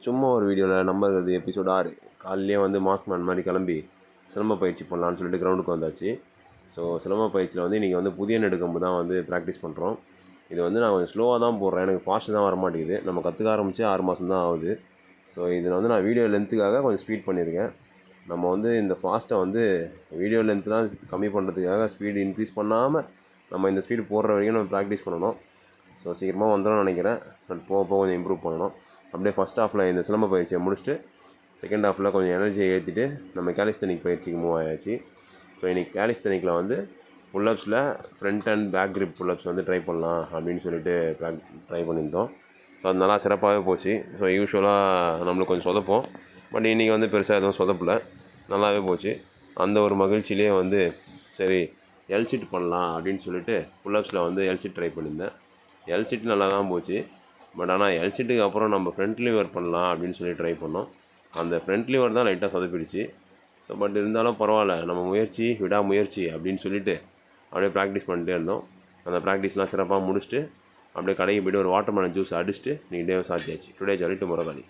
சும்மா ஒரு வீடியோவில் நம்பர் வருது எபிசோட் 6 காலையிலேயே வந்து மாஸ்க்மேன் மாதிரி கிளம்பி சிலம்ப பயிற்சி பண்ணலான்னு சொல்லிட்டு கிரவுண்டுக்கு வந்தாச்சு. ஸோ சிலம்ப பயிற்சியில் வந்து இன்றைக்கி வந்து புதிய நெடுக்கம்பு தான் வந்து ப்ராக்டிஸ் பண்ணுறோம். இது வந்து நான் கொஞ்சம் ஸ்லோவாக தான் போடுறேன், எனக்கு ஃபாஸ்ட்டு தான் வரமாட்டேங்குது. நம்ம கற்றுக்க ஆரம்பித்து 6 மாதம் தான் ஆகுது. ஸோ இதில் வந்து நான் வீடியோ லென்த்துக்காக கொஞ்சம் ஸ்பீட் பண்ணியிருக்கேன். நம்ம வந்து இந்த ஃபாஸ்ட்டை வந்து வீடியோ லென்த்லாம் கம்மி பண்ணுறதுக்காக ஸ்பீடு இன்க்ரீஸ் பண்ணாமல் நம்ம இந்த ஸ்பீடு போடுற வரைக்கும் நம்ம ப்ராக்டிஸ் பண்ணணும். ஸோ சீக்கிரமாக வந்துடும் நினைக்கிறேன். பட் போக கொஞ்சம் இம்ப்ரூவ் பண்ணணும். அப்படியே ஃபஸ்ட் ஹாஃபில் இந்த சிலம்ப பயிற்சியை முடிச்சுட்டு செகண்ட் ஹாஃபில் கொஞ்சம் எனர்ஜியை ஏற்றிட்டு நம்ம கேலிஸ்தனிக் பயிற்சிக்கு மூவ் ஆயாச்சு. ஸோ இன்றைக்கி கேலிஸ்தனிக்கில் வந்து புல்லப்ஸில் front and back grip pullups வந்து ட்ரை பண்ணலாம் அப்படின்னு சொல்லிட்டு ட்ரை பண்ணியிருந்தோம். ஸோ அது நல்லா சிறப்பாகவே போச்சு. ஸோ யூஸ்வலாக நம்மளுக்கு கொஞ்சம் சொதப்போம், பட் இன்றைக்கி வந்து பெருசாக எதுவும் சொதப்பலை, நல்லாவே போச்சு. அந்த ஒரு மகிழ்ச்சியிலே வந்து சரி எல்சிட் பண்ணலாம் அப்படின்னு சொல்லிட்டு புல்லப்ஸில் வந்து எல்சிட் ட்ரை பண்ணியிருந்தேன். எல்சிட் நல்லா தான் போச்சு. பட் ஆனால் எல்சிட்டுக்கு அப்புறம் நம்ம ஃப்ரண்ட் லிவர் பண்ணலாம் அப்படின்னு சொல்லி ட்ரை பண்ணோம். அந்த ஃப்ரண்ட் லிவர் தான் லைட்டாக சொதப்பிடுச்சு. ஸோ பட் இருந்தாலும் பரவாயில்ல, நம்ம முயற்சி விடாமுயற்சி அப்படின்னு சொல்லிட்டு அப்படியே ப்ராக்டிஸ் பண்ணிட்டே இருந்தோம். அந்த ப்ராக்டிஸ்லாம் சிறப்பாக முடிச்சுட்டு அப்படியே கடைக்கு போய்ட்டு ஒரு வாட்டர்மெலன் ஜூஸ் அடிச்சுட்டு இன்றைக்கி டே சாத்தியாச்சு. டுடே ஜாலி டுமாரோ காலி.